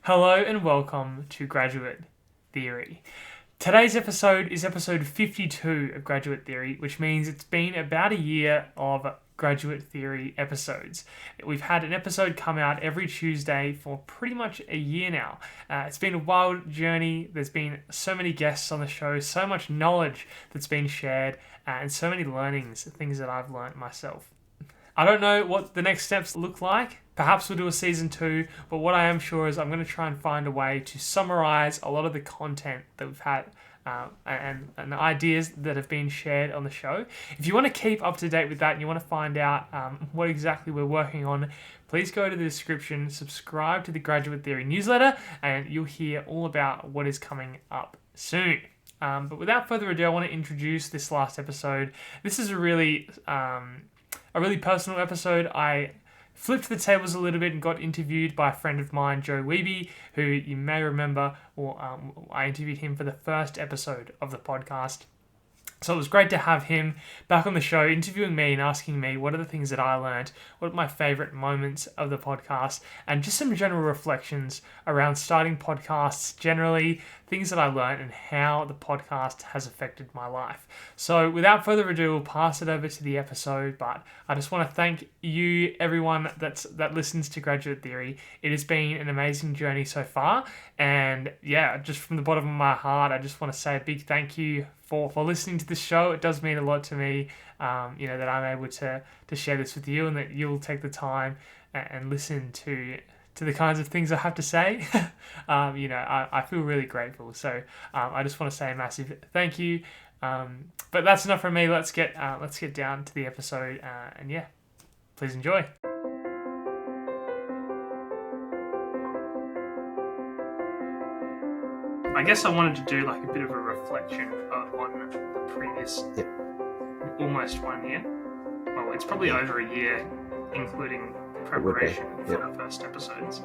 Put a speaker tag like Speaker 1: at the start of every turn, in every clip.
Speaker 1: Hello and welcome to Graduate Theory. Today's episode is episode 52 of Graduate Theory, which means it's been about a year of Graduate Theory episodes. We've had an episode come out every Tuesday for pretty much a year now. It's been a wild journey. There's been so many guests on the show, so much knowledge that's been shared, and so many learnings, things that I've learned myself. I don't know what the next steps look like. Perhaps we'll do a season 2, but what I am sure is I'm going to try and find a way to summarize a lot of the content that we've had and the ideas that have been shared on the show. If you want to keep up to date with that and you want to find out what exactly we're working on, please go to the description, subscribe to the Graduate Theory newsletter, and you'll hear all about what is coming up soon. But without further ado, I want to introduce this last episode. This is a really personal episode. I flipped the tables a little bit and got interviewed by a friend of mine, Wehbe, who you may remember, or I interviewed him for the first episode of the podcast. So it was great to have him back on the show, interviewing me and asking me what are the things that I learned, what are my favourite moments of the podcast, and just some general reflections around starting podcasts generally, things that I learned and how the podcast has affected my life. So without further ado, we'll pass it over to the episode, but I just want to thank you, everyone that listens to Graduate Theory. It has been an amazing journey so far, and yeah, just from the bottom of my heart, I just want to say a big thank you for listening to this show. It does mean a lot to me, that I'm able to share this with you and that you'll take the time and listen to the kinds of things I have to say. I feel really grateful. So I just want to say a massive thank you. But that's enough from me. Let's get down to the episode. And yeah, please enjoy. I guess I wanted to do like a bit of a reflection on the previous almost 1 year. Well, it's probably over a year, including preparation for our first episodes.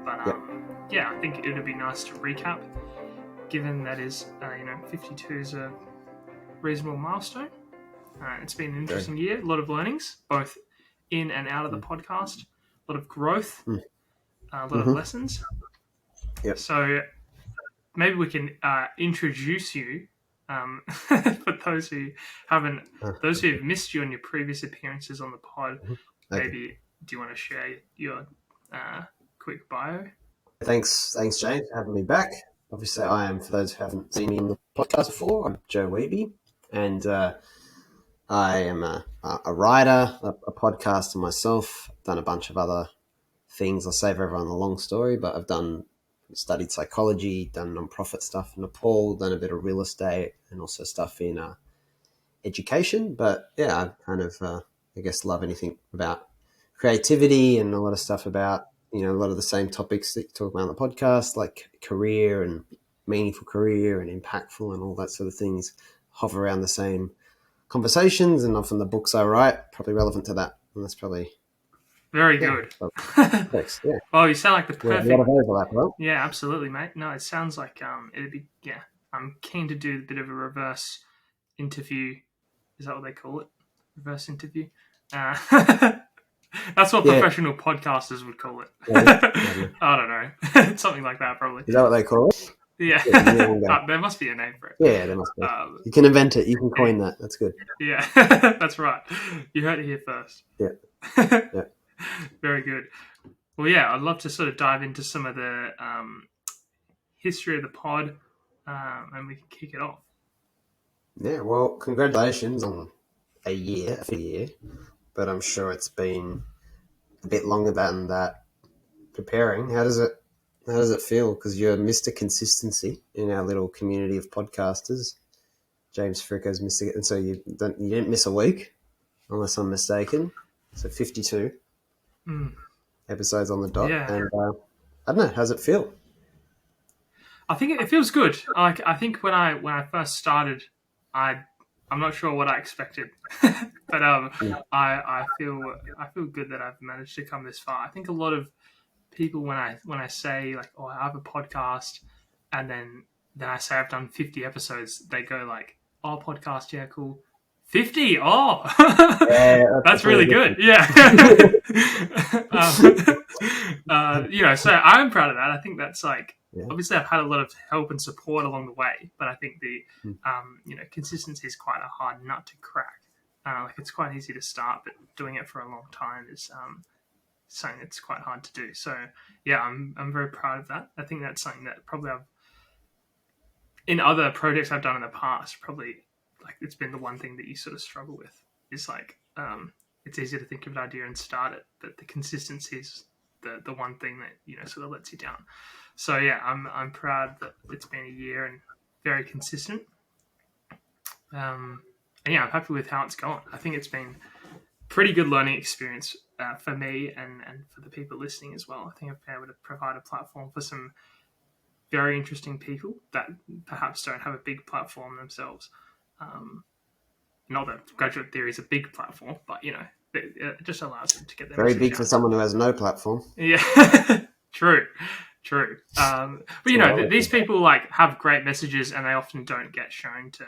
Speaker 1: But I think it would be nice to recap, given that is 52 is a reasonable milestone. It's been an interesting year, a lot of learnings, both in and out of the podcast, a lot of growth, a lot of lessons.
Speaker 2: Yep.
Speaker 1: So maybe we can introduce you for those who have missed you on your previous appearances on the pod. Maybe do you want to share your quick bio?
Speaker 2: Thanks, James, for having me back. Obviously, I am, for those who haven't seen me in the podcast before, I'm Wehbe, and I am a writer, a podcaster myself. I've done a bunch of other things. I'll save everyone the long story, but I've studied psychology, done non-profit stuff in Nepal, done a bit of real estate, and also stuff in education. But yeah, I kind of, I guess, love anything about creativity and a lot of stuff about, a lot of the same topics that you talk about on the podcast, like career and meaningful career and impactful and all that sort of things, hover around the same conversations, and often the books I write probably relevant to that. And that's probably
Speaker 1: very good.
Speaker 2: Thanks. Yeah.
Speaker 1: Oh, you sound like the perfect.
Speaker 2: A lot of overlap, right?
Speaker 1: Yeah, absolutely, mate. No, it sounds like it'd be. Yeah, I'm keen to do a bit of a reverse interview. Is that what they call it? Reverse interview. That's what professional podcasters would call it.
Speaker 2: Yeah.
Speaker 1: I don't know, something like that probably.
Speaker 2: Is that what they call it?
Speaker 1: Yeah. There must be a name for it.
Speaker 2: Yeah, there must be. You can invent it. You can coin that. That's good.
Speaker 1: Yeah, that's right. You heard it here first.
Speaker 2: Yeah.
Speaker 1: Yeah. Very good. Well, yeah, I'd love to sort of dive into some of the history of the pod, and we can kick it off.
Speaker 2: Yeah, well, congratulations on a year, but I'm sure it's been a bit longer than that preparing. How does it feel? Because you're Mr. Consistency in our little community of podcasters. James Fricker's Mr. And so you didn't miss a week, unless I'm mistaken. So 52 episodes on the dot.
Speaker 1: Yeah.
Speaker 2: And I don't know, how's it feel?
Speaker 1: I think it feels good. I think when I first started, I'm not sure what I expected, but I feel good that I've managed to come this far. I think a lot of people when I say like, oh, I have a podcast, and then I say I've done 50 episodes, they go like, oh, podcast, yeah, cool. 50. Oh,
Speaker 2: Yeah,
Speaker 1: that's really good.
Speaker 2: good.
Speaker 1: Yeah. So I'm proud of that. I think that's like,
Speaker 2: Yeah.
Speaker 1: obviously I've had a lot of help and support along the way, but I think the,
Speaker 2: Mm.
Speaker 1: consistency is quite a hard nut to crack. Like it's quite easy to start, but doing it for a long time is something that's quite hard to do. So yeah, I'm very proud of that. I think that's something that probably I've in other projects I've done in the past, probably like it's been the one thing that you sort of struggle with is like it's easy to think of an idea and start it, but the consistency is the one thing that sort of lets you down. So yeah, I'm proud that it's been a year and very consistent. And yeah, I'm happy with how it's gone. I think it's been pretty good learning experience for me and for the people listening as well. I think I've been able to provide a platform for some very interesting people that perhaps don't have a big platform themselves. Not that Graduate Theory is a big platform, but it just allows them to get their
Speaker 2: Very
Speaker 1: message
Speaker 2: big for
Speaker 1: out.
Speaker 2: someone who has no platform.
Speaker 1: Yeah, true. But these people like have great messages, and they often don't get shown to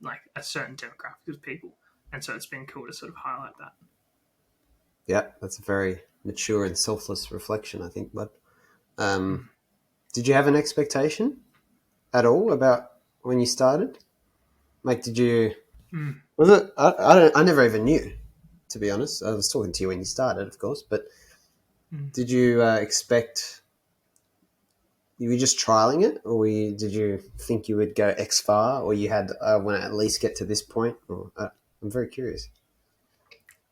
Speaker 1: like a certain demographic of people, and so it's been cool to sort of highlight that.
Speaker 2: Yeah, that's a very mature and selfless reflection, I think. But did you have an expectation at all about when you started? Like, did you? Was it? I don't. I never even knew, to be honest. I was talking to you when you started, of course, but did you expect? You were just trialing it, or did you think you would go X far, or you had want to at least get to this point? Or I'm very curious.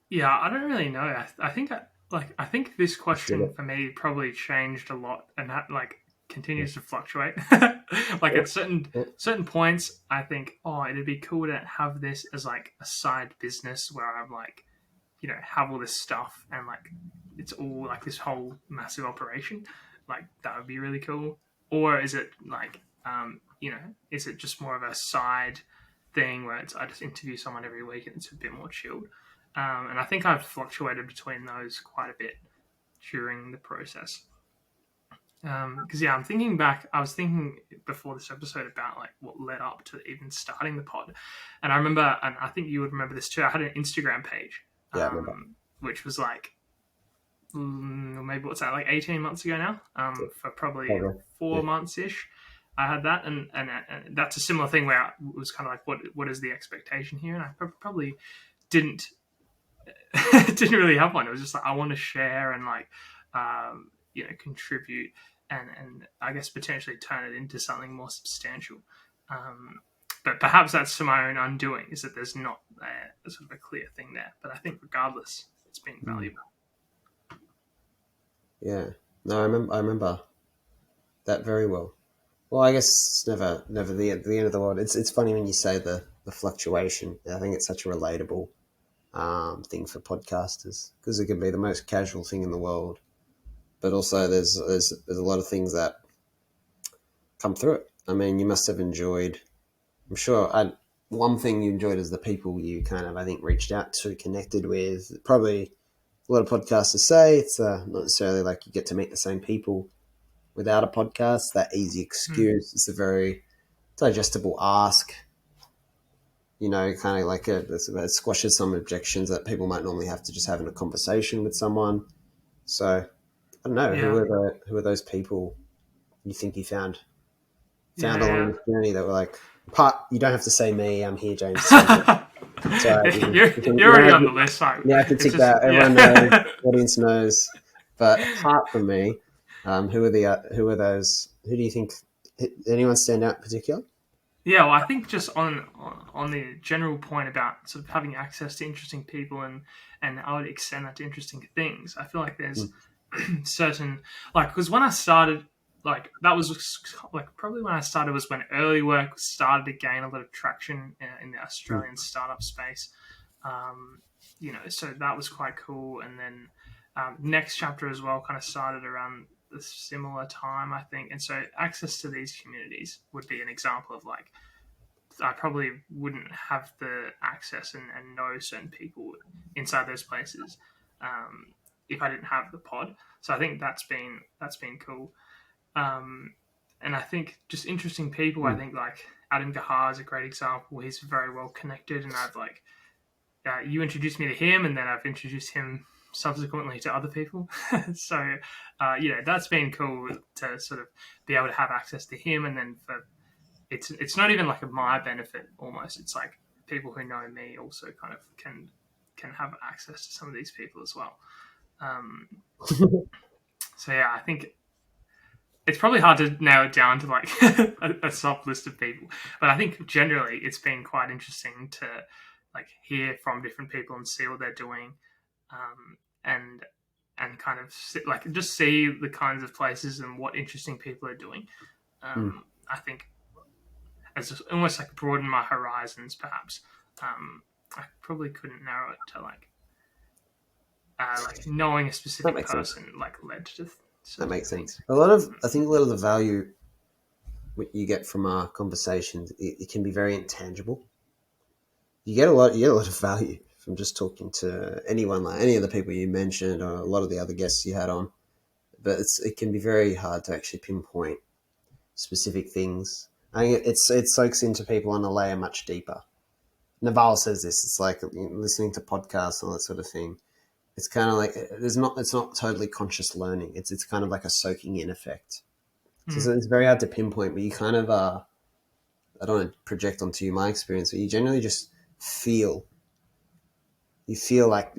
Speaker 1: Yeah, I don't really know. I think this
Speaker 2: Just did
Speaker 1: question
Speaker 2: it.
Speaker 1: for me probably changed a lot, and that like continues to fluctuate. Like
Speaker 2: Yeah.
Speaker 1: at certain points, I think, oh, it'd be cool to have this as like a side business where I'm like, have all this stuff and like it's all like this whole massive operation. Like that would be really cool. Or is it like, is it just more of a side thing where I just interview someone every week and it's a bit more chilled? And I think I've fluctuated between those quite a bit during the process. Because I'm thinking back. I was thinking before this episode about like what led up to even starting the pod, and I remember, and I think you would remember this too. I had an Instagram page,
Speaker 2: Yeah, I remember.
Speaker 1: which was like maybe what's that, like 18 months ago now.
Speaker 2: Yeah,
Speaker 1: For probably
Speaker 2: probably.
Speaker 1: 4 months ish, I had that, and that's a similar thing where it was kind of like what is the expectation here, and I probably didn't didn't really have one. It was just like I want to share and like contribute and I guess potentially turn it into something more substantial. But perhaps that's to my own undoing, is that there's not a sort of a clear thing there. But I think regardless, it's been valuable.
Speaker 2: Yeah. No, I remember that very well. Well, I guess it's never the end of the world. It's funny when you say the fluctuation. I think it's such a relatable thing for podcasters because it can be the most casual thing in the world, but also there's a lot of things that come through it. I mean, you must have enjoyed. I'm sure. One thing you enjoyed is the people you kind of, I think, reached out to, connected with. Probably a lot of podcasters say it's not necessarily like you get to meet the same people without a podcast. That easy excuse. It's a very digestible ask. Kind of like it squashes some objections that people might normally have to just having a conversation with someone. So I don't know
Speaker 1: Yeah,
Speaker 2: who are those people you think you found along
Speaker 1: yeah,
Speaker 2: this journey that were like, you don't have to say me. I'm here, James.
Speaker 1: yeah.
Speaker 2: So
Speaker 1: You're already on the list. So
Speaker 2: yeah, I can
Speaker 1: it's
Speaker 2: tick
Speaker 1: just
Speaker 2: that. Everyone knows, audience knows. But apart from me, who are those? Who do you think? Anyone stand out in particular?
Speaker 1: Yeah, well, I think just on the general point about sort of having access to interesting people and I would extend that to interesting things. I feel like there's certain like because when I started, like that was like probably when I started was when early work started to gain a lot of traction in the Australian startup space. So that was quite cool. And then next chapter as well kind of started around the similar time, I think. And so access to these communities would be an example of like I probably wouldn't have the access and know certain people inside those places if I didn't have the pod. So I think that's been cool. and I think just interesting people. I think like Adam Gahar is a great example. He's very well connected, and I've like you introduced me to him, and then I've introduced him subsequently to other people. So that's been cool to sort of be able to have access to him, and then it's not even like my benefit almost. It's like people who know me also kind of can have access to some of these people as well. So yeah, I think it's probably hard to narrow it down to like a soft list of people, but I think generally it's been quite interesting to like hear from different people and see what they're doing, and kind of just see the kinds of places and what interesting people are doing. I think as just almost like broaden my horizons, perhaps. I probably couldn't narrow it to like knowing a specific person
Speaker 2: sense.
Speaker 1: like led to.
Speaker 2: That makes sense. I think a lot of the value you get from our conversations, it can be very intangible. You get a lot of value from just talking to anyone, like any of the people you mentioned, or a lot of the other guests you had on. But it can be very hard to actually pinpoint specific things. I think it soaks into people on a layer much deeper. Naval says this. It's like listening to podcasts and all that sort of thing. It's kind of like it's not totally conscious learning. It's kind of like a soaking in effect. So it's very hard to pinpoint, but you kind of I don't want to project onto you my experience, but you generally just feel. You feel like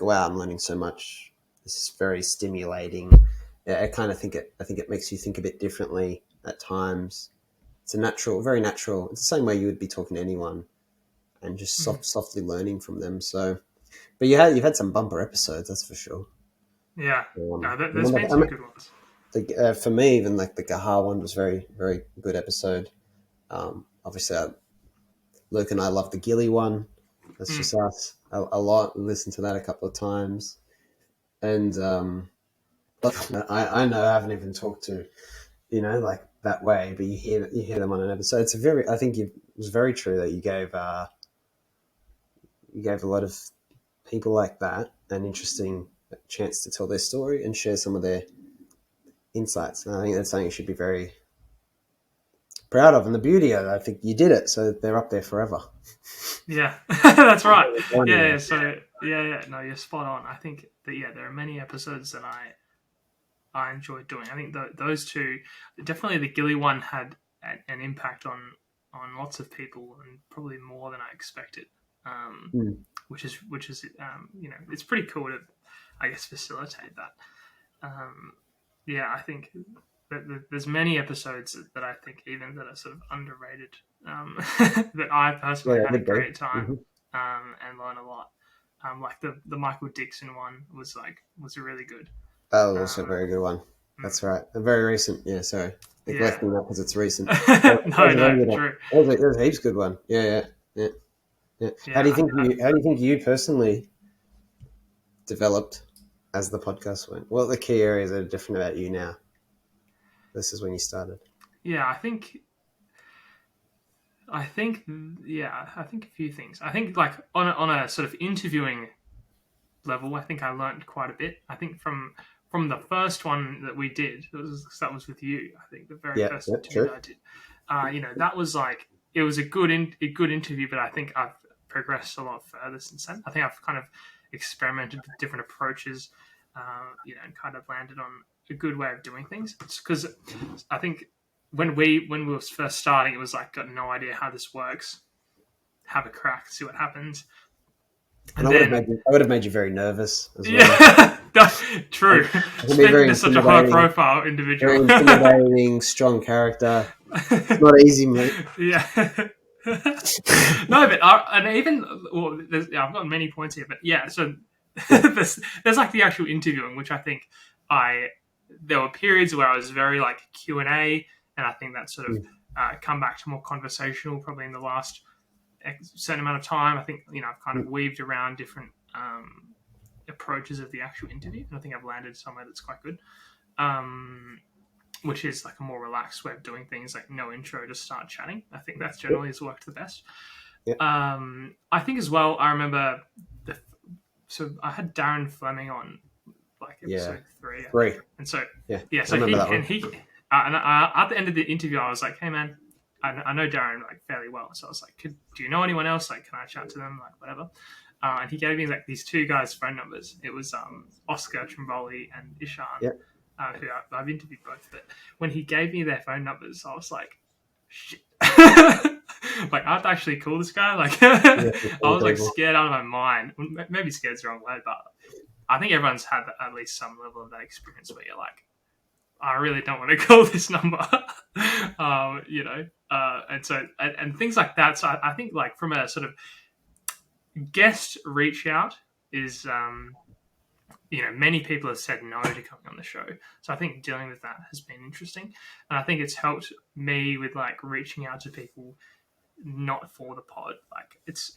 Speaker 2: wow, I'm learning so much. This is very stimulating. I think it makes you think a bit differently at times. It's very natural. It's the same way you would be talking to anyone, and just softly learning from them. So, but you've had some bumper episodes, that's for sure.
Speaker 1: Yeah, there's been some good ones.
Speaker 2: For me, even like the Gahar one was very, very good episode. Obviously, Luke and I love the Gilly one. That's just us a lot. We listened to that a couple of times, and I know I haven't even talked to, like that way, but you hear them on an episode. I think it was very true that you gave a lot of people like that an interesting chance to tell their story and share some of their insights. And I think that's something you should be very proud of. And the beauty of it, I think you did it, so they're up there forever.
Speaker 1: Yeah, that's right. Yeah. So no, you're spot on. I think that there are many episodes that I enjoyed doing. I think those two, definitely the Gilly one had an impact on lots of people, and probably more than I expected. Which is it's pretty cool to, I guess, facilitate that. I think that there's many episodes that I think even that are sort of underrated, that I personally had a great time and learned a lot. Like the Michael Dixon one was really good.
Speaker 2: That was also a very good one. That's right. Very recent. Yeah, sorry. Neglecting that because it's recent.
Speaker 1: No, true.
Speaker 2: It was a heaps good one. Yeah. How do you think you personally developed as the podcast went? What are the key areas that are different about you now? This is when you started.
Speaker 1: Yeah, I think a few things. I think like on a sort of interviewing level, I think I learned quite a bit. I think from the first one that we did, that was with you. I think the very first interview that I did. That was like, it was a good interview, but I think I've progressed a lot further since then. I think I've kind of experimented with different approaches, and kind of landed on a good way of doing things. Because I think when we were first starting, it was like, got no idea how this works. Have a crack, see what happens.
Speaker 2: And I would have made you very nervous as well.
Speaker 1: Yeah, true. Speaking such a high-profile individual.
Speaker 2: Very intimidating, strong character. It's not easy, mate.
Speaker 1: Yeah. No, but I've got many points here, but yeah. So there's like the actual interviewing, which I think there were periods where I was very like Q&A, and I think that sort of come back to more conversational probably in the last certain amount of time. I think I've kind of weaved around different approaches of the actual interview, and I think I've landed somewhere that's quite good, which is like a more relaxed way of doing things, like no intro, just start chatting. I think that's generally has worked the best. I think as well, I remember so I had Darren Fleming on like episode 3, and so so at the end of the interview, I was like, "Hey, man, I know Darren like fairly well." So I was like, "Do you know anyone else? Like, can I chat to them? Like, whatever." And he gave me like these two guys' phone numbers. It was Oscar Trimboli and Ishan,
Speaker 2: Yep.
Speaker 1: who I've interviewed both. But when he gave me their phone numbers, I was like, "Shit." Like, I have to actually call this guy. Like, I was like scared out of my mind. Maybe scared's the wrong word, but I think everyone's had at least some level of that experience where you're like, I really don't want to call this number, and things like that. So I think like from a sort of guest reach out is, many people have said no to coming on the show. So I think dealing with that has been interesting. And I think it's helped me with like reaching out to people not for the pod. Like it's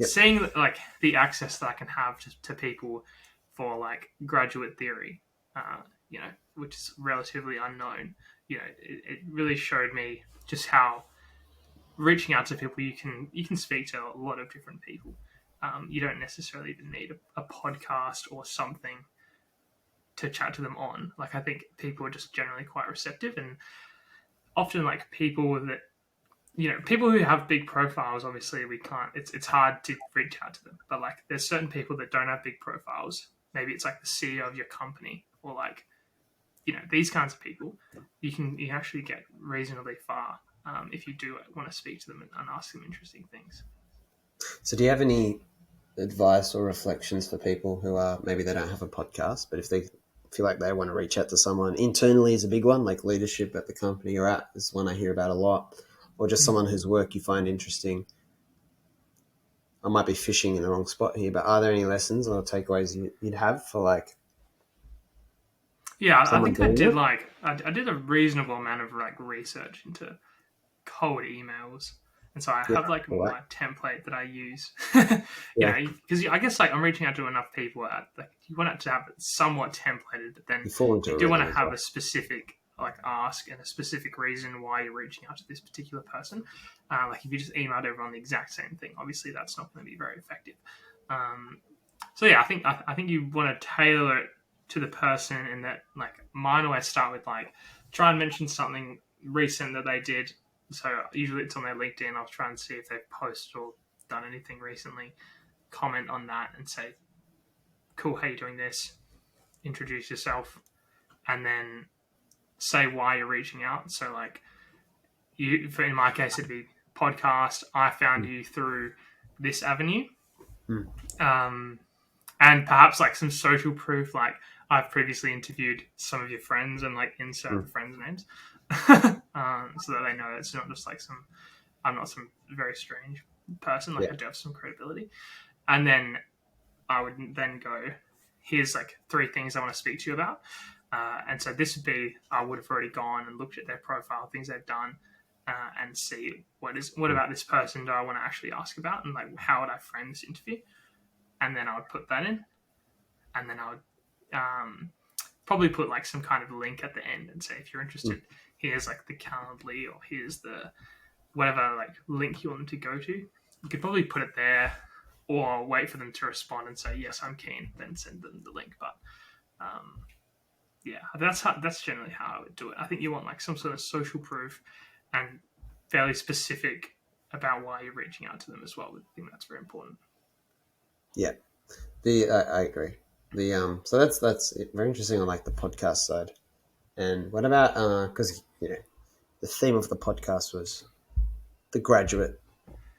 Speaker 1: seeing like the access that I can have to people for like graduate theory, which is relatively unknown. It really showed me just how reaching out to people, you can speak to a lot of different people. You don't necessarily even need a podcast or something to chat to them on. Like, I think people are just generally quite receptive, and often like people who have big profiles, obviously we can't, it's hard to reach out to them, but like there's certain people that don't have big profiles. Maybe it's like the CEO of your company, or like, these kinds of people, you can actually get reasonably far if you do want to speak to them and ask them interesting things.
Speaker 2: So do you have any advice or reflections for people who are, maybe they don't have a podcast, but if they feel like they want to reach out to someone internally is a big one, like leadership at the company you're at is one I hear about a lot, or just someone whose work you find interesting? I might be fishing in the wrong spot here, but are there any lessons or takeaways you'd have for like?
Speaker 1: Yeah, I think I did I did a reasonable amount of like research into cold emails, and so I have like my template that I use. Because I guess like I'm reaching out to enough people you want it to have it somewhat templated, but then you do want to have a specific like ask and a specific reason why you're reaching out to this particular person. Like if you just emailed everyone the exact same thing, obviously that's not going to be very effective. So yeah, I think you want to tailor it to the person, and that like mine always start with like try and mention something recent that they did. So usually it's on their LinkedIn. I'll try and see if they've posted or done anything recently, comment on that and say, cool, how you doing this? Introduce yourself, and then say why you're reaching out. So like in my case, it'd be podcast. I found you through this avenue. And perhaps like some social proof, like I've previously interviewed some of your friends, and like insert the friends' names, so that they know it's not just like I'm not some very strange person. Like I do have some credibility. And then I would then go, here's like 3 things I want to speak to you about. And so this would be, I would have already gone and looked at their profile, things they've done, and see what about this person do I want to actually ask about, and like how would I frame this interview. And then I would put that in, and then I would probably put like some kind of link at the end and say, if you're interested, here's like the Calendly, or here's the whatever like link you want them to go to. You could probably put it there, or wait for them to respond and say, yes, I'm keen, then send them the link. But that's generally how I would do it. I think you want like some sort of social proof and fairly specific about why you're reaching out to them as well. I think that's very important.
Speaker 2: Yeah, I agree. So that's very interesting on like the podcast side. And what about because the theme of the podcast was the graduate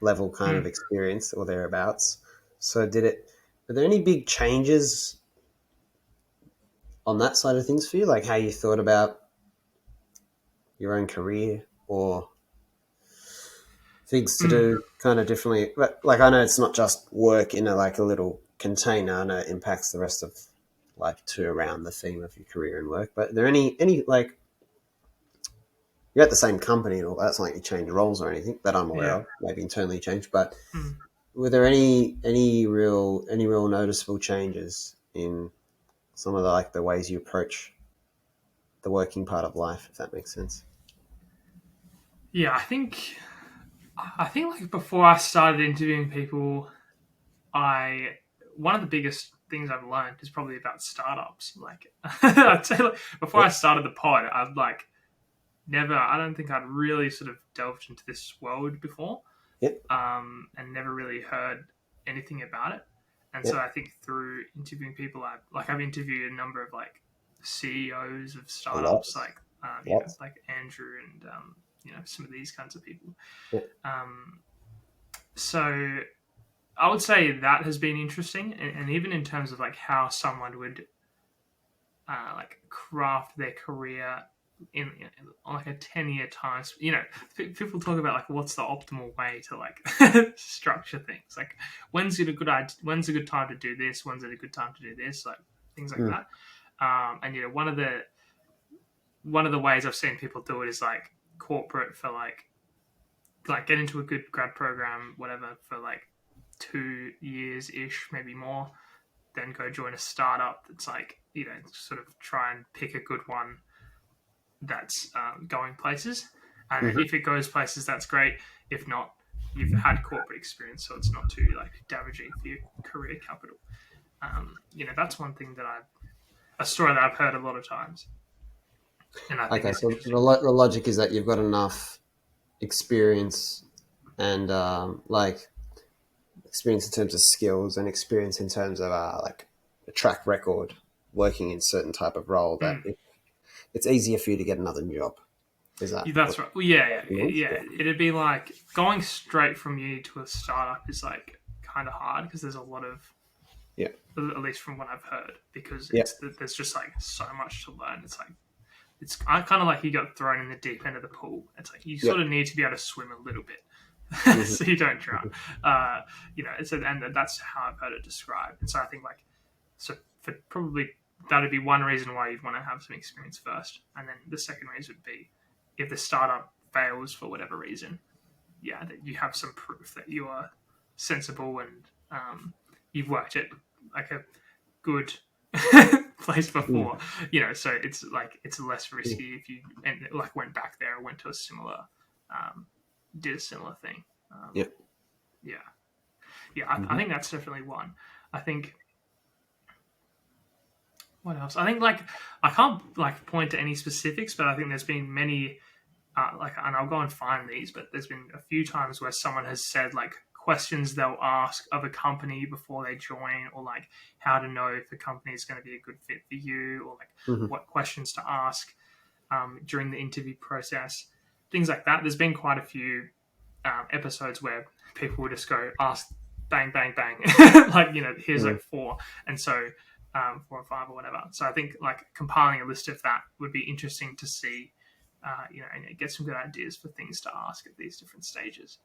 Speaker 2: level kind of experience or thereabouts. So were there any big changes on that side of things for you, like how you thought about your own career or things to do kind of differently? But like I know it's not just work in a little container. I know it impacts the rest of life too around the theme of your career and work. But are there any like, you're at the same company and all that, it's not like you change roles or anything that I'm aware of, maybe internally changed, but were there any real noticeable changes in some of the ways you approach the working part of life, if that makes sense?
Speaker 1: Yeah, I think like before I started interviewing people, one of the biggest things I've learned is probably about startups. Like, I'd say, like, before I started the pod, I'd like never. I don't think I'd really sort of delved into this world before,
Speaker 2: Yep.
Speaker 1: and never really heard anything about it. And
Speaker 2: Yep.
Speaker 1: so I think through interviewing people, I've interviewed a number of like CEOs of startups, like like Andrew and some of these kinds of people.
Speaker 2: Yep.
Speaker 1: So I would say that has been interesting, and even in terms of like how someone would like craft their career in like a 10-year time. People talk about like what's the optimal way to like structure things. Like when's a good time to do this? When's it a good time to do this? Like things like that. And one of the ways I've seen people do it is like corporate for like get into a good grad program, whatever, for like 2 years ish, maybe more, then go join a startup that's like, sort of try and pick a good one that's going places. And if it goes places, that's great. If not, you've had corporate experience, so it's not too like damaging for your career capital. That's one thing that a story that I've heard a lot of times. And I think
Speaker 2: so the logic is that you've got enough experience and experience in terms of skills and experience in terms of like a track record working in certain type of role that it's easier for you to get another job. Is that?
Speaker 1: That's right. Well, yeah. It'd be like going straight from uni to a startup is like kind of hard because there's a lot of, at least from what I've heard, because there's just like so much to learn. It's kind of like you got thrown in the deep end of the pool. It's like you sort of need to be able to swim a little bit so you don't drown. And that's how I've heard it described. And so I think for probably that'd be one reason why you'd want to have some experience first, and then the second reason would be if the startup fails for whatever reason, that you have some proof that you are sensible and you've worked at like a good place before, so it's like it's less risky if you went back there or went to a similar did a similar thing. I think that's definitely one. I think what else? I think I can't point to any specifics, but I think there's been many and I'll go and find these, but there's been a few times where someone has said like questions they'll ask of a company before they join, or like how to know if the company is going to be a good fit for you, or like what questions to ask during the interview process, things like that. There's been quite a few episodes where people will just go ask bang, bang, bang, here's like 4, and so 4 or 5 or whatever. So I think like compiling a list of that would be interesting to see, and get some good ideas for things to ask at these different stages.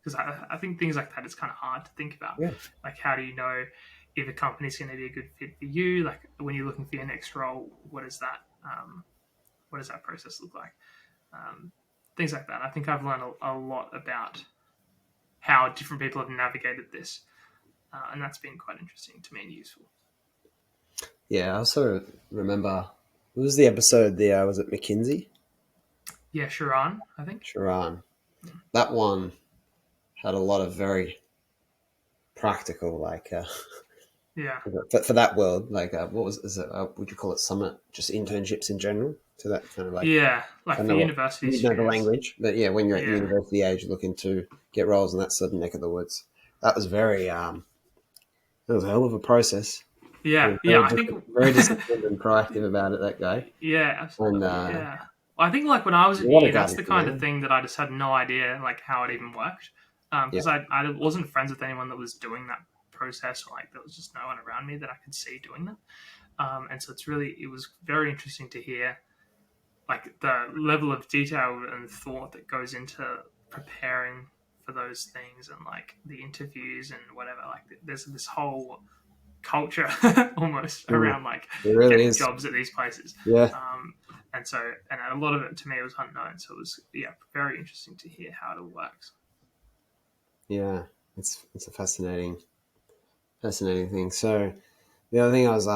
Speaker 1: Because I think things like that is kind of hard to think about. Like, how do you know if a company is going to be a good fit for you? Like, when you're looking for your next role, what does that process look like? Things like that. I think I've learned a lot about how different people have navigated this, and that's been quite interesting to me and useful.
Speaker 2: Yeah, I also remember, what was the episode there? Was it McKinsey?
Speaker 1: Yeah, Cheran, I think.
Speaker 2: Cheran. That one had a lot of very practical, for that world, would you call it summit? Just internships in general, to that kind of
Speaker 1: for university students.
Speaker 2: You know the language, but when you're at university age, looking to get roles in that sort of neck of the woods, that was very, it was a hell of a process.
Speaker 1: I think
Speaker 2: very disciplined and proactive about it. That guy.
Speaker 1: Yeah, absolutely. And, I think when I was at uni, that's the kind of thing that I just had no idea how it even worked, because I wasn't friends with anyone that was doing that process, or there was just no one around me that I could see doing that, and so it was very interesting to hear the level of detail and thought that goes into preparing for those things, and the interviews and whatever. There's this whole culture almost around getting jobs at these places. And a lot of it to me was unknown, so it was very interesting to hear how it works.
Speaker 2: Yeah, it's a fascinating thing. So the other thing I was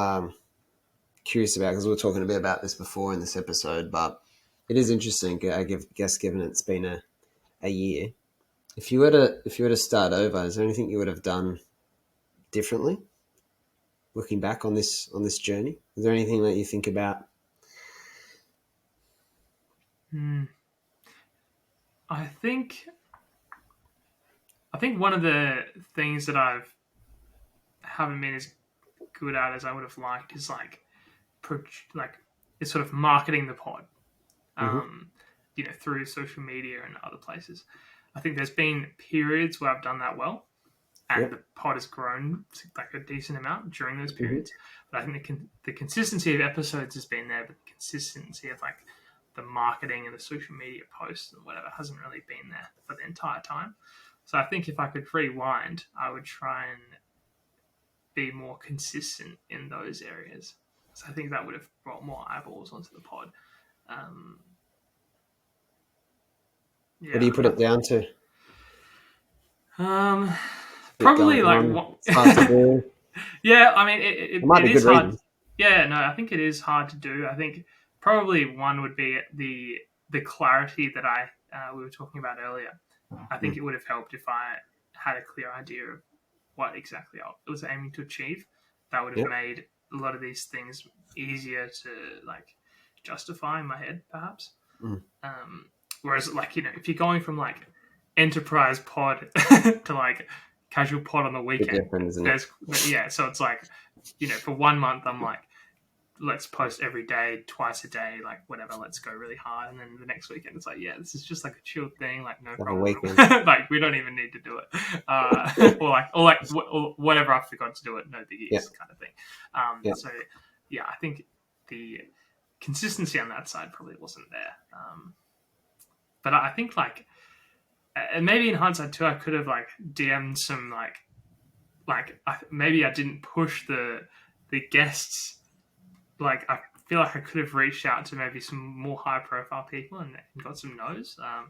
Speaker 2: curious about, because we were talking a bit about this before in this episode, but it is interesting. I guess given it's been a year, if you were to start over, is there anything you would have done differently? Looking back on this journey, is there anything that you think about?
Speaker 1: I think one of the things that haven't been as good at as I would have liked is is sort of marketing the pod, through social media and other places. I think there's been periods where I've done that well, and the pod has grown like a decent amount during those periods. But I think the consistency of episodes has been there, but the consistency of like the marketing and the social media posts and whatever hasn't really been there for the entire time. So I think if I could rewind, I would try and be more consistent in those areas. So I think that would have brought more eyeballs onto the pod.
Speaker 2: What do you put it down to?
Speaker 1: Probably like what? Yeah, I mean, it might be good hard. Reasons. Yeah, no, I think it is hard to do. I think probably one would be the clarity that we were talking about earlier. I think it would have helped if I had a clear idea of what exactly I was aiming to achieve. That would have made a lot of these things easier to like justify in my head, perhaps. Whereas, like, if you're going from like enterprise pod to like casual pod on the weekend, so it's like, for 1 month I'm like, let's post every day, twice a day, like whatever, let's go really hard. And then the next weekend it's like, this is just like a chill thing, like no problem. Like we don't even need to do it. or whatever, I forgot to do it, no biggies kind of thing. So I think the consistency on that side probably wasn't there. But I think like, and maybe in hindsight too, I could have like DM'd some maybe I didn't push the guests. Like, I feel like I could have reached out to maybe some more high-profile people and got some no's. I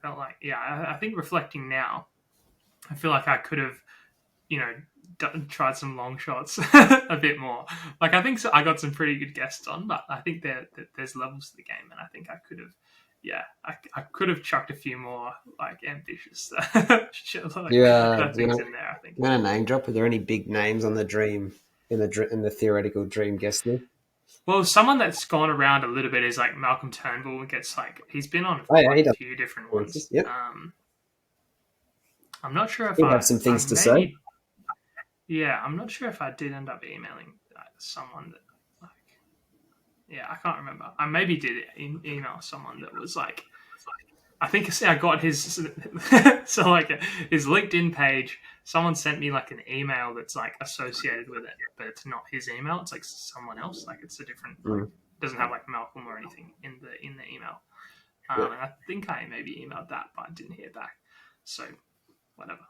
Speaker 1: felt like, I think reflecting now, I feel like I could have, tried some long shots a bit more. Like, I think I got some pretty good guests on, but I think there's levels to the game, and I think I could have, I could have chucked a few more, like, ambitious things in there, I think.
Speaker 2: You want a name drop? Are there any big names on the dream? In the theoretical dream guest list?
Speaker 1: Well, someone that's gone around a little bit is like Malcolm Turnbull. He's been on a few different ones.
Speaker 2: Yep.
Speaker 1: I'm not sure if
Speaker 2: I have some things to say.
Speaker 1: Yeah, I'm not sure if I did end up emailing someone that I can't remember. I maybe did email someone that was like, I think I got his so like his LinkedIn page. Someone sent me like an email that's like associated with it, but it's not his email. It's like someone else. Like it's a different. Like, doesn't have like Malcolm or anything in the email. And I think I maybe emailed that, but I didn't hear back. So whatever.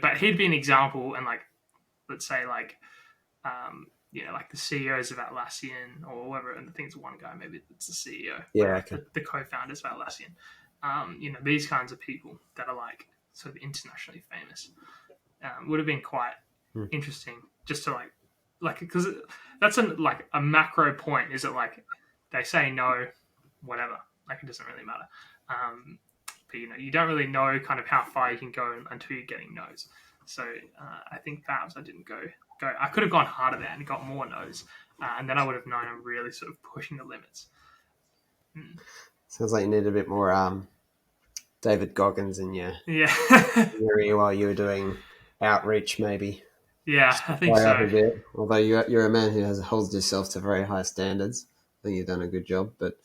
Speaker 1: But he'd be an example, and like let's say like like the CEOs of Atlassian or whoever, and I think it's one guy, maybe it's the CEO.
Speaker 2: Yeah,
Speaker 1: the co-founders of Atlassian. These kinds of people that are like sort of internationally famous would have been quite interesting just to like because that's a macro point. Is it like they say no, whatever, like it doesn't really matter. But you don't really know kind of how far you can go until you're getting no's. So I think perhaps I didn't go. I could have gone harder there and got more no's, and then I would have known I'm really sort of pushing the limits.
Speaker 2: Sounds like you need a bit more David Goggins in your area while you were doing outreach, maybe.
Speaker 1: Yeah, I think so.
Speaker 2: A bit. Although you're a man who holds yourself to very high standards, I think you've done a good job. But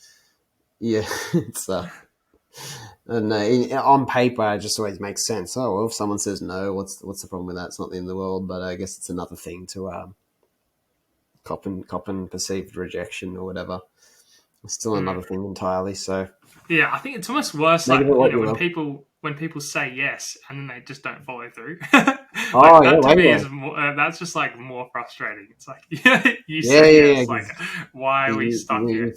Speaker 2: yeah, it's and on paper, it just always makes sense. Oh well, if someone says no, what's the problem with that? It's not the end of the world. But I guess it's another thing to cop and perceived rejection or whatever. It's still another thing entirely. So
Speaker 1: yeah, I think it's almost worse like when people say yes and then they just don't follow through. That's just like more frustrating. It's like you say yes, like why are we stuck here?
Speaker 2: You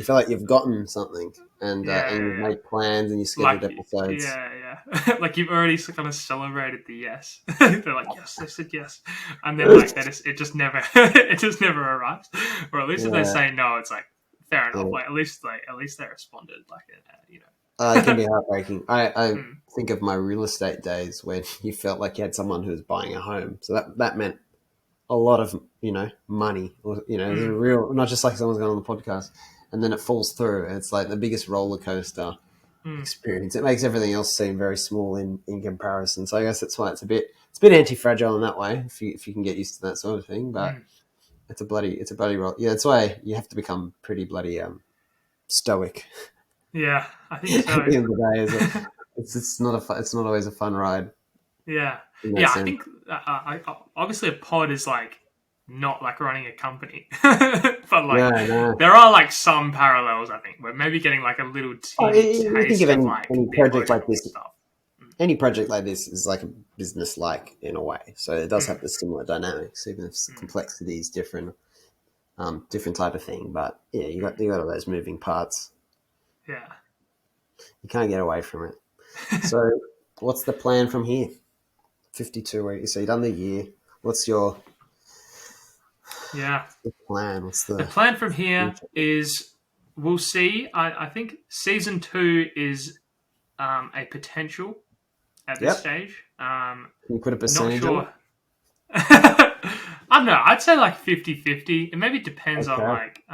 Speaker 2: feel like you've gotten something, and you make plans and you schedule episodes.
Speaker 1: Yeah. Like you've already kind of celebrated the yes. They're like, yes, they said yes, and then like it just never arrives. Or at least if they say no, it's like fair enough. Like at least they responded. Like
Speaker 2: It can be heartbreaking. I
Speaker 1: Mm,
Speaker 2: think of my real estate days when you felt like you had someone who was buying a home. So that meant a lot of, money, or, there's a
Speaker 1: mm,
Speaker 2: real, not just like someone's going on the podcast and then it falls through. It's like the biggest roller coaster
Speaker 1: mm.
Speaker 2: experience. It makes everything else seem very small in comparison. So I guess that's why it's a bit anti-fragile in that way, if you can get used to that sort of thing. But
Speaker 1: Mm.
Speaker 2: it's a bloody roll. Yeah, that's why you have to become pretty bloody stoic.
Speaker 1: Yeah, I think
Speaker 2: At
Speaker 1: so.
Speaker 2: the end of the day, it's not always a fun ride
Speaker 1: Yeah,
Speaker 2: in that
Speaker 1: yeah. I
Speaker 2: sense.
Speaker 1: think obviously a pod is like not like running a company, but
Speaker 2: No,
Speaker 1: like
Speaker 2: no.
Speaker 1: there are like some parallels. I think we're maybe getting like a little
Speaker 2: Oh,
Speaker 1: teeny
Speaker 2: you think of
Speaker 1: taste of like
Speaker 2: any
Speaker 1: the
Speaker 2: project like
Speaker 1: emotional
Speaker 2: this.
Speaker 1: stuff.
Speaker 2: Any project like this is like a business like in a way. So it does
Speaker 1: Mm,
Speaker 2: have the similar dynamics, even if the
Speaker 1: mm,
Speaker 2: complexity is different, different type of thing. But yeah,
Speaker 1: mm.
Speaker 2: you got all those moving parts.
Speaker 1: Yeah.
Speaker 2: You can't get away from it. So what's the plan from here? 52 weeks. So you've done the year. What's your
Speaker 1: Yeah.
Speaker 2: plan? What's
Speaker 1: The
Speaker 2: the
Speaker 1: plan from here
Speaker 2: future?
Speaker 1: is we'll see. I think season two is a potential at this
Speaker 2: Yep.
Speaker 1: stage.
Speaker 2: Can you put a
Speaker 1: Not
Speaker 2: percentage on it?
Speaker 1: sure. I don't know. I'd say like 50-50. It maybe depends on
Speaker 2: Okay.
Speaker 1: like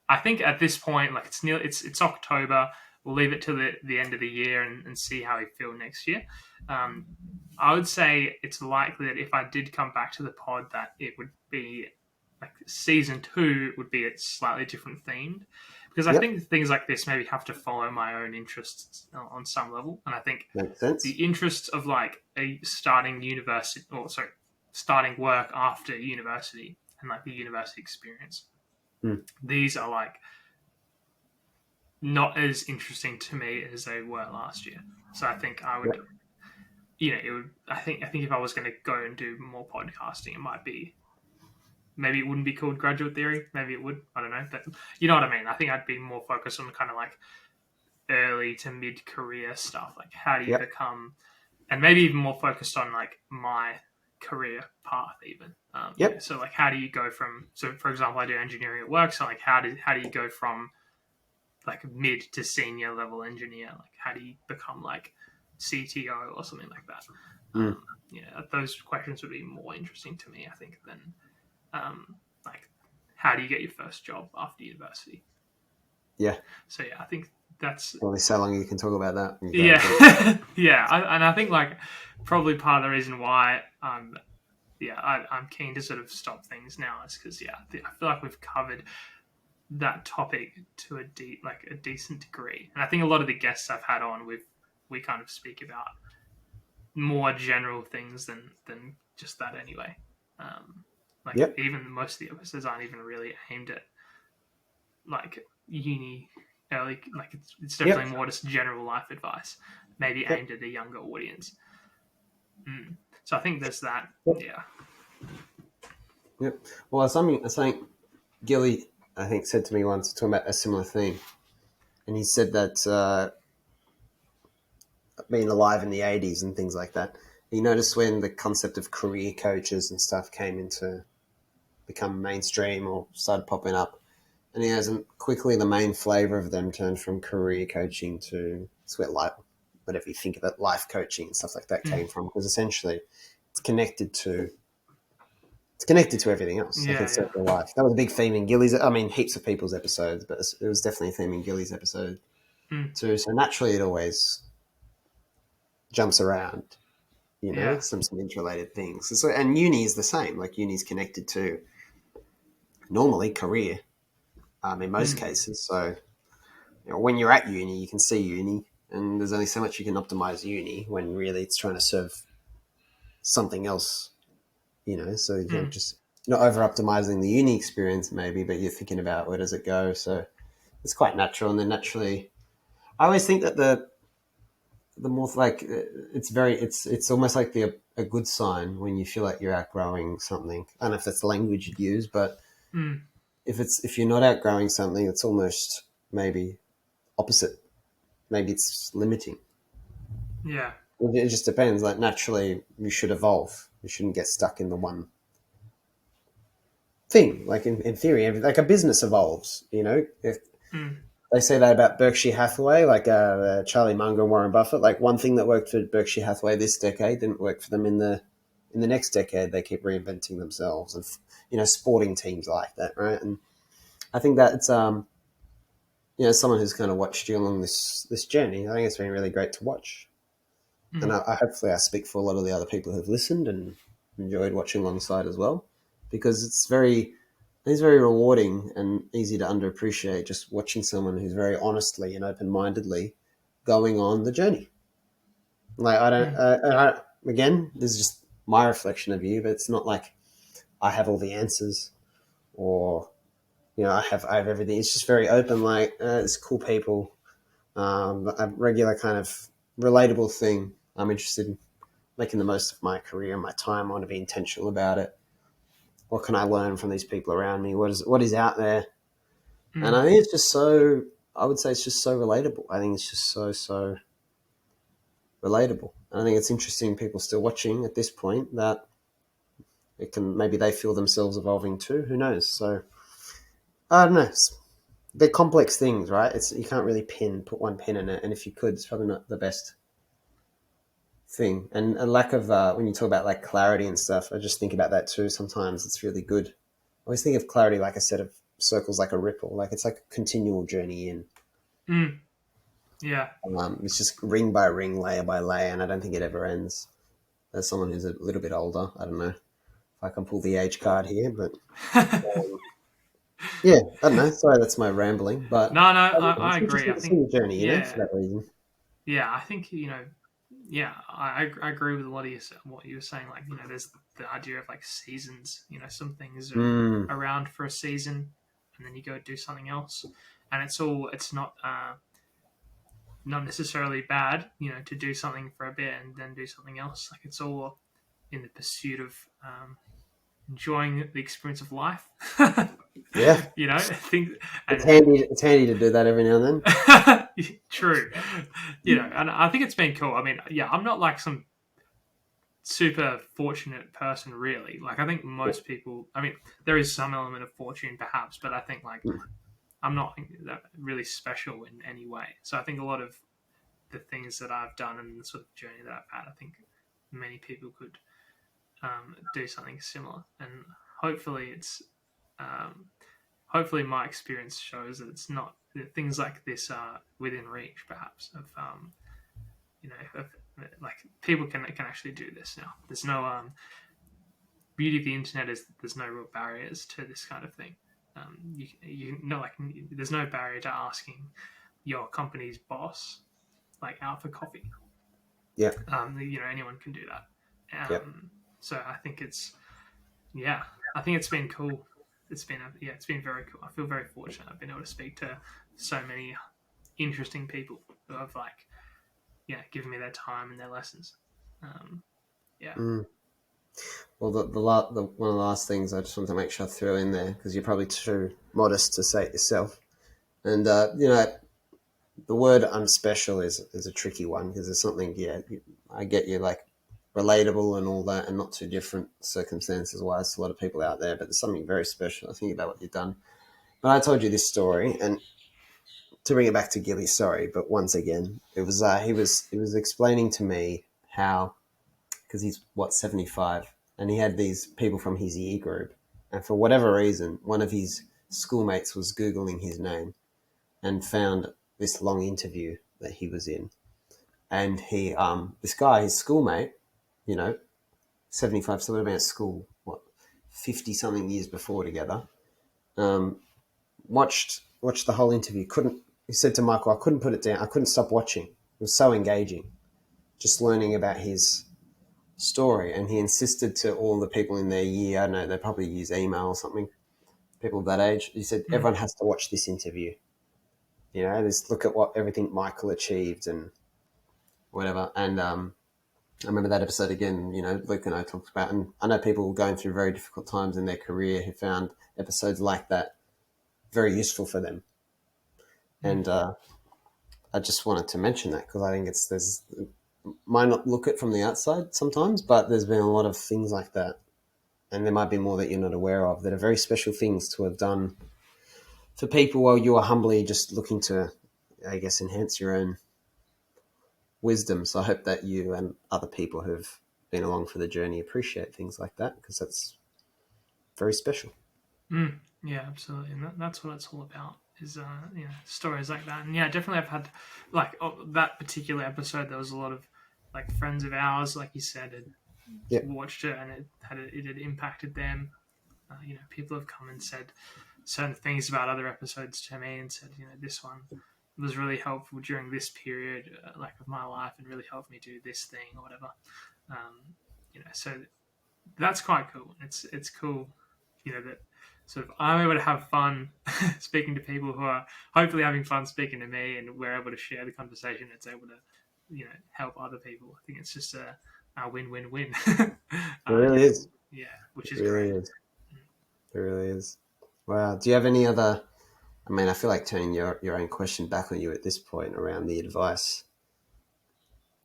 Speaker 1: I think at this point, like it's October. We'll leave it to the end of the year and see how we feel next year. Um, I would say it's likely that if I did come back to the pod, that it would be like season two would be a slightly different themed, because I
Speaker 2: Yep.
Speaker 1: think things like this maybe have to follow my own interests on some level, and I think
Speaker 2: Makes sense.
Speaker 1: the interests of like a starting university, or sorry, starting work after university and like the university experience,
Speaker 2: Hmm.
Speaker 1: these are like not as interesting to me as they were last year. So I think I would,
Speaker 2: Yep.
Speaker 1: it would. I think if I was going to go and do more podcasting, it might be, maybe it wouldn't be called graduate theory. Maybe it would. I don't know, but you know what I mean. I think I'd be more focused on kind of like early to mid career stuff, like how do you
Speaker 2: Yep.
Speaker 1: become, and maybe even more focused on like my career path even.
Speaker 2: Yep.
Speaker 1: So like how do you go from, so for example I do engineering at work, so like how do you go from like mid to senior level engineer, like how do you become like CTO or something like that.
Speaker 2: Hmm.
Speaker 1: Those questions would be more interesting to me, I think, than like how do you get your first job after university.
Speaker 2: Yeah.
Speaker 1: So yeah, I think that's,
Speaker 2: Only so long you can talk about that when you graduate.
Speaker 1: yeah. Yeah, and I think like probably part of the reason why I'm keen to sort of stop things now is because I feel like we've covered that topic to a decent degree, and I think a lot of the guests I've had on, we kind of speak about more general things than just that anyway. Like
Speaker 2: Yep.
Speaker 1: even most of the episodes aren't even really aimed at like uni early, like it's
Speaker 2: Yep.
Speaker 1: definitely more just general life advice, maybe
Speaker 2: Yep.
Speaker 1: aimed at a younger audience. So I think there's that.
Speaker 2: Yep.
Speaker 1: Yeah.
Speaker 2: Yep. Well, something Gilly, I think, said to me once, talking about a similar thing, and he said that being alive in the '80s and things like that, he noticed when the concept of career coaches and stuff came into become mainstream or started popping up, and he has quickly the main flavor of them turned from career coaching to sweat life, whatever you think of it, life coaching and stuff like that
Speaker 1: Mm.
Speaker 2: came from, because essentially it's connected to it's connected to everything else. Like
Speaker 1: Yeah,
Speaker 2: it's
Speaker 1: yeah.
Speaker 2: circle life. That was a big theme in Gilly's. I mean, heaps of people's episodes, but it was definitely a theme in Gilly's episode
Speaker 1: Mm.
Speaker 2: too. So naturally, it always jumps around.
Speaker 1: Yeah.
Speaker 2: Some interrelated things. So, and uni is the same. Like uni's connected to normally career, in most
Speaker 1: Mm.
Speaker 2: cases. So when you're at uni, you can see uni, and there's only so much you can optimize uni when really it's trying to serve something else. So you're
Speaker 1: Mm.
Speaker 2: just not over optimizing the uni experience maybe, but you're thinking about where does it go. So it's quite natural, and then naturally, I always think that the more like it's almost like a good sign when you feel like you're outgrowing something. I don't know if that's the language you'd use, but
Speaker 1: Mm.
Speaker 2: if you're not outgrowing something, it's almost maybe opposite. Maybe it's limiting.
Speaker 1: Yeah.
Speaker 2: It just depends. Like naturally, you should evolve. You shouldn't get stuck in the one thing. Like in theory, like a business evolves. If
Speaker 1: Mm.
Speaker 2: they say that about Berkshire Hathaway, like Charlie Munger and Warren Buffett. Like one thing that worked for Berkshire Hathaway this decade didn't work for them in the next decade. They keep reinventing themselves, and sporting teams like that, right? And I think that it's someone who's kind of watched you along this journey. I think it's been really great to watch, and I hopefully I speak for a lot of the other people who've listened and enjoyed watching alongside as well, because it's very rewarding and easy to underappreciate just watching someone who's very honestly and open-mindedly going on the journey. Like again, this is just my reflection of you, but it's not like I have all the answers or I have everything. It's just very open. Like it's cool people, a regular kind of relatable thing. I'm interested in making the most of my career and my time. I want to be intentional about it. What can I learn from these people around me? What is out there? And I think it's just so. I would say it's just so relatable. I think it's just so relatable. And I think it's interesting people still watching at this point that maybe they feel themselves evolving too. Who knows? So I don't know. They're complex things, right? You can't really put one pin in it, and if you could, it's probably not the best thing. And a lack of when you talk about like clarity and stuff, I just think about that too. Sometimes it's really good. I always think of clarity like a set of circles, like a ripple, like it's like a continual journey in.
Speaker 1: Yeah.
Speaker 2: It's just ring by ring, layer by layer, and I don't think it ever ends. As someone who's a little bit older, I don't know if I can pull the age card here, but yeah, I don't know. Sorry, that's my rambling, but
Speaker 1: no, I agree. I
Speaker 2: it's
Speaker 1: think
Speaker 2: a journey, for that reason.
Speaker 1: Yeah, I think I agree with a lot of what you were saying. Like there's the idea of like seasons. Some things are around for a season, and then you go do something else, and it's not necessarily bad. To do something for a bit and then do something else. Like it's all in the pursuit of enjoying the experience of life.
Speaker 2: Yeah.
Speaker 1: I think
Speaker 2: it's handy to do that every now and
Speaker 1: then. True. And I think it's been cool. I mean, yeah, I'm not like some super fortunate person, really. Like, I think most people, I mean, there is some element of fortune perhaps, but I think like I'm not that really special in any way. So I think a lot of the things that I've done and the sort of journey that I've had, I think many people could do something similar, and hopefully hopefully my experience shows that it's not that things like this are within reach, perhaps of like people can actually do this now. There's no beauty of the internet is that there's no real barriers to this kind of thing. You know, like there's no barrier to asking your company's boss like out for coffee.
Speaker 2: Yeah.
Speaker 1: Anyone can do that. So I think I think it's been cool. It's been very cool. I feel very fortunate. I've been able to speak to so many interesting people who have given me their time and their lessons.
Speaker 2: Well, one of the last things I just want to make sure I throw in there, because you're probably too modest to say it yourself, and the word "unspecial" is a tricky one, because there's something. I get you, like relatable and all that, and not too different circumstances wise to a lot of people out there, but there's something very special. I think about what you've done. But I told you this story, and to bring it back to Gilly, sorry, but once again, it was he was explaining to me how, because he's 75, and he had these people from his year group, and for whatever reason, one of his schoolmates was Googling his name and found this long interview that he was in, and he this guy, his schoolmate, 75, so we've been at school 50 something years before together. Watched the whole interview. He said to Michael, I couldn't put it down. I couldn't stop watching. It was so engaging, just learning about his story. And he insisted to all the people in their year, I don't know, they probably use email or something, people of that age. He said, everyone has to watch this interview. Just look at everything Michael achieved and whatever. And I remember that episode again, Luke and I talked about, and I know people going through very difficult times in their career who found episodes like that very useful for them. And I just wanted to mention that, because I think might not look it from the outside sometimes, but there's been a lot of things like that, and there might be more that you're not aware of that are very special things to have done for people while you are humbly just looking to, I guess, enhance your own wisdom. So I hope that you and other people who've been along for the journey appreciate things like that, because that's very special.
Speaker 1: Yeah, absolutely, and that's what it's all about. Is stories like that, and yeah, definitely I've had like that particular episode. There was a lot of like friends of ours, like you said, had
Speaker 2: Yep.
Speaker 1: watched it and it had impacted them. People have come and said certain things about other episodes to me and said, this one was really helpful during this period, like of my life, and really helped me do this thing or whatever. So that's quite cool. It's cool, that sort of I'm able to have fun speaking to people who are hopefully having fun speaking to me, and we're able to share the conversation. It's able to, help other people. I think it's just a win-win-win.
Speaker 2: It really is.
Speaker 1: Yeah, which
Speaker 2: It
Speaker 1: is
Speaker 2: really
Speaker 1: great.
Speaker 2: is. It really is. Wow. Do you have any other? I mean, I feel like turning your own question back on you at this point around the advice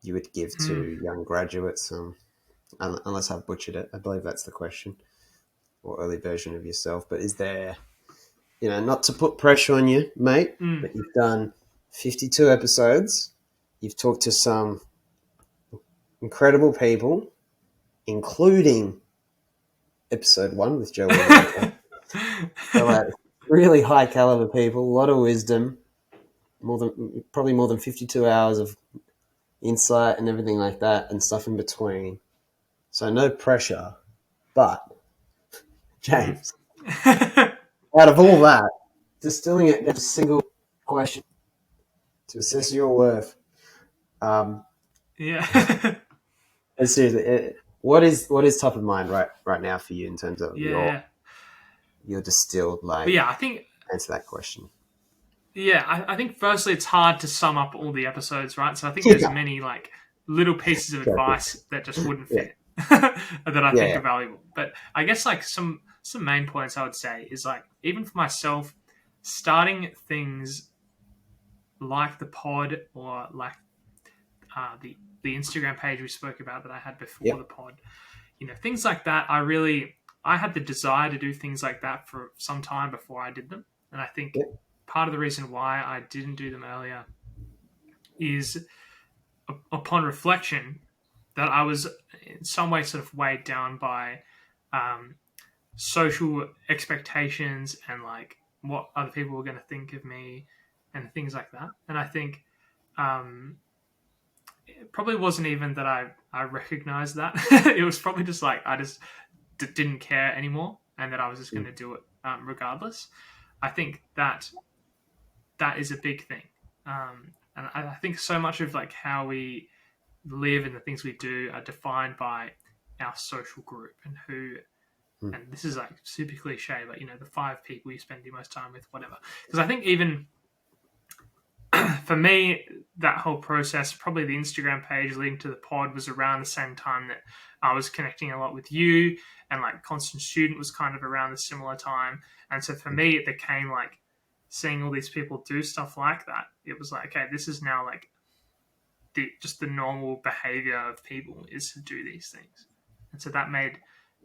Speaker 2: you would give to young graduates, unless I've butchered it. I believe that's the question, or early version of yourself. But is there, not to put pressure on you, mate, but you've done 52 episodes. You've talked to some incredible people, including episode 1 with Joe Wehbe. So, like, really high caliber people, a lot of wisdom, probably more than 52 hours of insight and everything like that, and stuff in between. So no pressure, but James, out of all that, distilling it into a single question to assess your worth.
Speaker 1: Yeah.
Speaker 2: And seriously, what is top of mind right now for you in terms of
Speaker 1: Yeah.
Speaker 2: your distilled
Speaker 1: But yeah, I think
Speaker 2: answer that question?
Speaker 1: I think firstly it's hard to sum up all the episodes, right? So I think there's many like little pieces of advice that just wouldn't fit that I think are valuable. But I guess like some main points I would say is like even for myself, starting things like the pod or like the Instagram page we spoke about that I had before the pod, things like that. I had the desire to do things like that for some time before I did them, and I think part of the reason why I didn't do them earlier is upon reflection that I was in some way sort of weighed down by social expectations and like what other people were going to think of me and things like that. And I think it probably wasn't even that I recognized that. It was probably just like I just didn't care anymore and that I was just going to do it regardless. I think that is a big thing. And I think so much of like how we live and the things we do are defined by our social group and who, and this is like super cliche, but the 5 people you spend the most time with, whatever. Because I think even for me, that whole process, probably the Instagram page leading to the pod was around the same time that I was connecting a lot with you, and like Constant Student was kind of around the similar time. And so for me, it became like seeing all these people do stuff like that. It was like, okay, this is now like just the normal behavior of people is to do these things. And so that made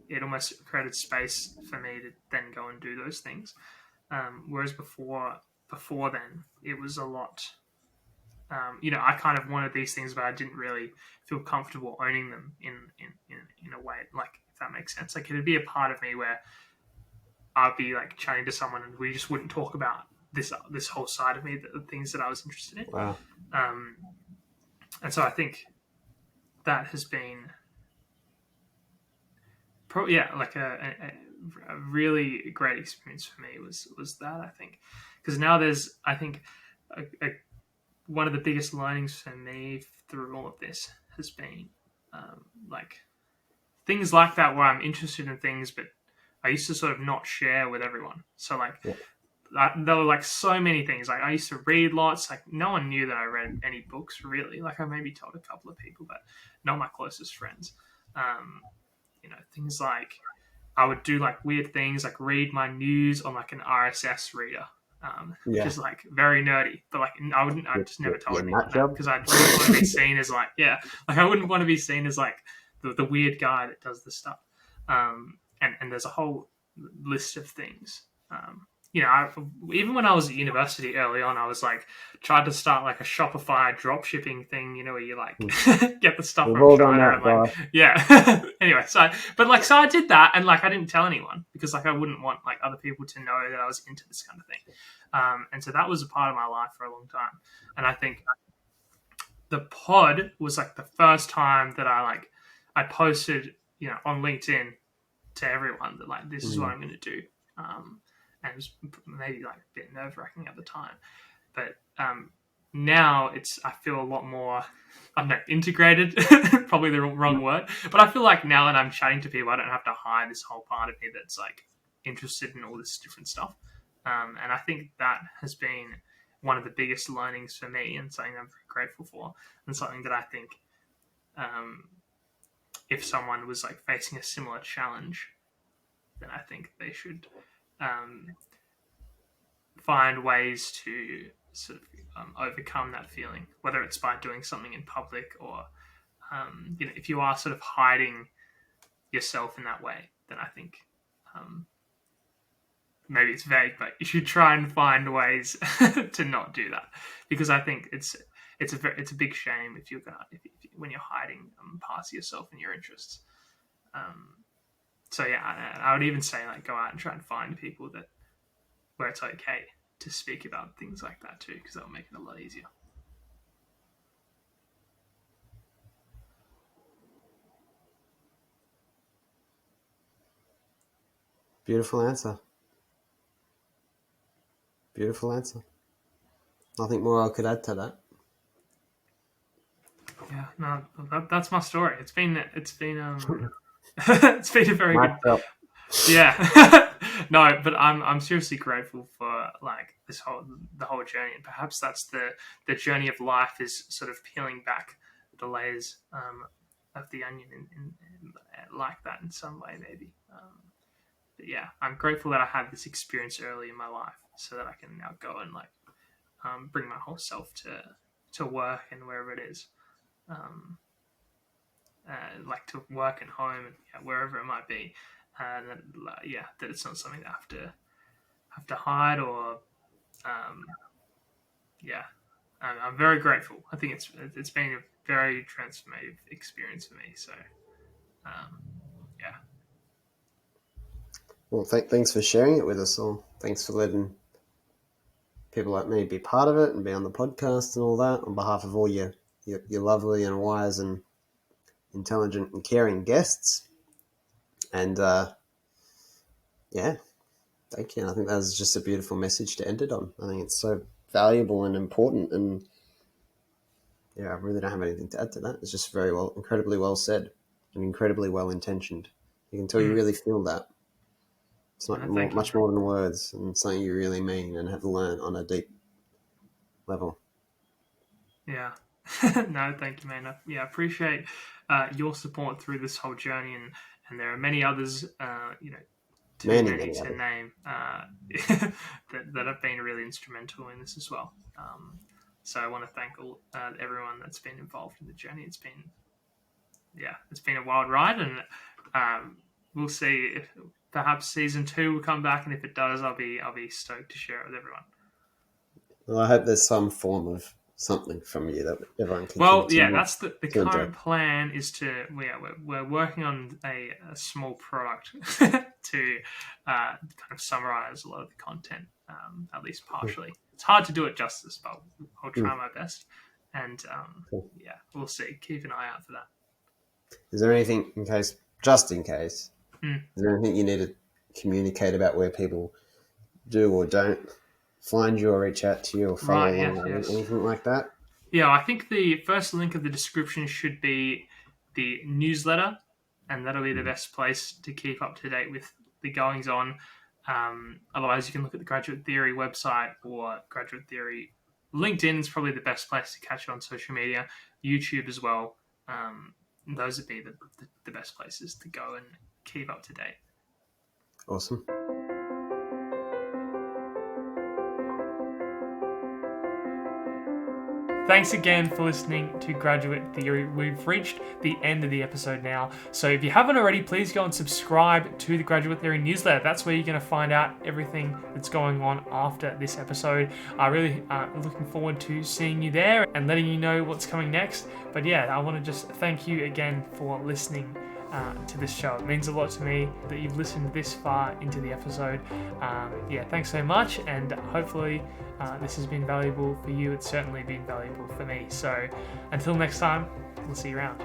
Speaker 1: it almost created space for me to then go and do those things. Whereas before then, it was a lot. I kind of wanted these things, but I didn't really feel comfortable owning them in a way, like if that makes sense. Like it'd be a part of me where I'd be like chatting to someone, and we just wouldn't talk about this whole side of me, the things that I was interested in.
Speaker 2: Wow.
Speaker 1: And so I think that has been like a really great experience for me was that, I think, because now there's, I think, one of the biggest learnings for me through all of this has been like things like that where I'm interested in things, but I used to sort of not share with everyone. So like there were like so many things. Like I used to read lots. Like no one knew that I read any books really. Like I maybe told a couple of people, but not my closest friends. Things like I would do like weird things, like read my news on like an RSS reader, which is like very nerdy. But like I just never told anyone that because I wouldn't want to be seen as like I wouldn't want to be seen as like the weird guy that does this stuff. And there's a whole list of things. even when I was at university early on, I was like tried to start like a Shopify drop shipping thing, where you like get the stuff
Speaker 2: We've
Speaker 1: from
Speaker 2: all done
Speaker 1: China
Speaker 2: that,
Speaker 1: and like
Speaker 2: guy.
Speaker 1: yeah. Anyway, so I did that, and like I didn't tell anyone because like I wouldn't want like other people to know that I was into this kind of thing, and so that was a part of my life for a long time, and I think the pod was like the first time that I posted on LinkedIn to everyone that like this is what I'm going to do, and it was maybe like a bit nerve wracking at the time, but now I feel a lot more, I don't know, integrated, probably the wrong word, but I feel like now that I'm chatting to people, I don't have to hide this whole part of me that's like interested in all this different stuff, and I think that has been one of the biggest learnings for me and something I'm very grateful for, and something that I think if someone was like facing a similar challenge, then I think they should um, find ways to sort of overcome that feeling, whether it's by doing something in public or if you are sort of hiding yourself in that way, then I think um, maybe it's vague, but you should try and find ways to not do that, because I think it's a big shame if when you're hiding parts of yourself and your interests. So yeah, I would even say like go out and try and find people where it's okay to speak about things like that too, because that'll make it a lot easier.
Speaker 2: Beautiful answer. Beautiful answer. Nothing more I could add to that.
Speaker 1: Yeah, no, that's my story. It's been it's been a very good. Yeah. No, but I'm seriously grateful for like the whole journey, and perhaps that's the journey of life is sort of peeling back the layers of the onion like that in some way maybe. But yeah, I'm grateful that I had this experience early in my life, so that I can now go and like bring my whole self to work and wherever it is, um, like to work and home and wherever it might be, and that it's not something that I have to hide or um, yeah. I'm very grateful. I think it's been a very transformative experience for me. So um, yeah.
Speaker 2: Well, thanks for sharing it with us all. Thanks for letting people like me be part of it and be on the podcast and all that. On behalf of all your lovely and wise and intelligent and caring guests. And yeah, thank you. And I think that was just a beautiful message to end it on. I think it's so valuable and important. And yeah, I really don't have anything to add to that. It's just incredibly well said and incredibly well intentioned. You can tell you really feel that. It's not much more than words, and something you really mean and have learned on a deep level.
Speaker 1: Yeah. No, thank you, man. I appreciate your support through this whole journey, and there are many others, too many to
Speaker 2: others.
Speaker 1: name, that have been really instrumental in this as well. So I want to thank everyone that's been involved in the journey. It's been a wild ride, and we'll see if perhaps season 2 will come back, and if it does, I'll be stoked to share it with everyone.
Speaker 2: Well, I hope there's some form of something from you that everyone can.
Speaker 1: Well, yeah, that's the current plan is to we're working on a small product to kind of summarize a lot of the content, at least partially. It's hard to do it justice, but I'll try my best, and yeah, we'll see. Keep an eye out for that.
Speaker 2: Is there anything just in case,
Speaker 1: is
Speaker 2: there anything you need to communicate about where people do or don't find you or reach out to you or follow along?
Speaker 1: Yes.
Speaker 2: Anything like that?
Speaker 1: Yeah, I think the first link of the description should be the newsletter, and that'll be the best place to keep up to date with the goings on. Otherwise, you can look at the Graduate Theory website or Graduate Theory. LinkedIn is probably the best place to catch you on social media. YouTube as well. Those would be the best places to go and keep up to date.
Speaker 2: Awesome.
Speaker 1: thanks again for listening to Graduate Theory. We've reached the end of the episode now. So if you haven't already, please go and subscribe to the Graduate Theory newsletter. That's where you're going to find out everything that's going on after this episode. I really looking forward to seeing you there and letting you know what's coming next. But yeah, I want to just thank you again for listening to this show. It means a lot to me that you've listened this far into the episode. Thanks so much, and hopefully this has been valuable for you. It's certainly been valuable for me. So until next time, we'll see you around.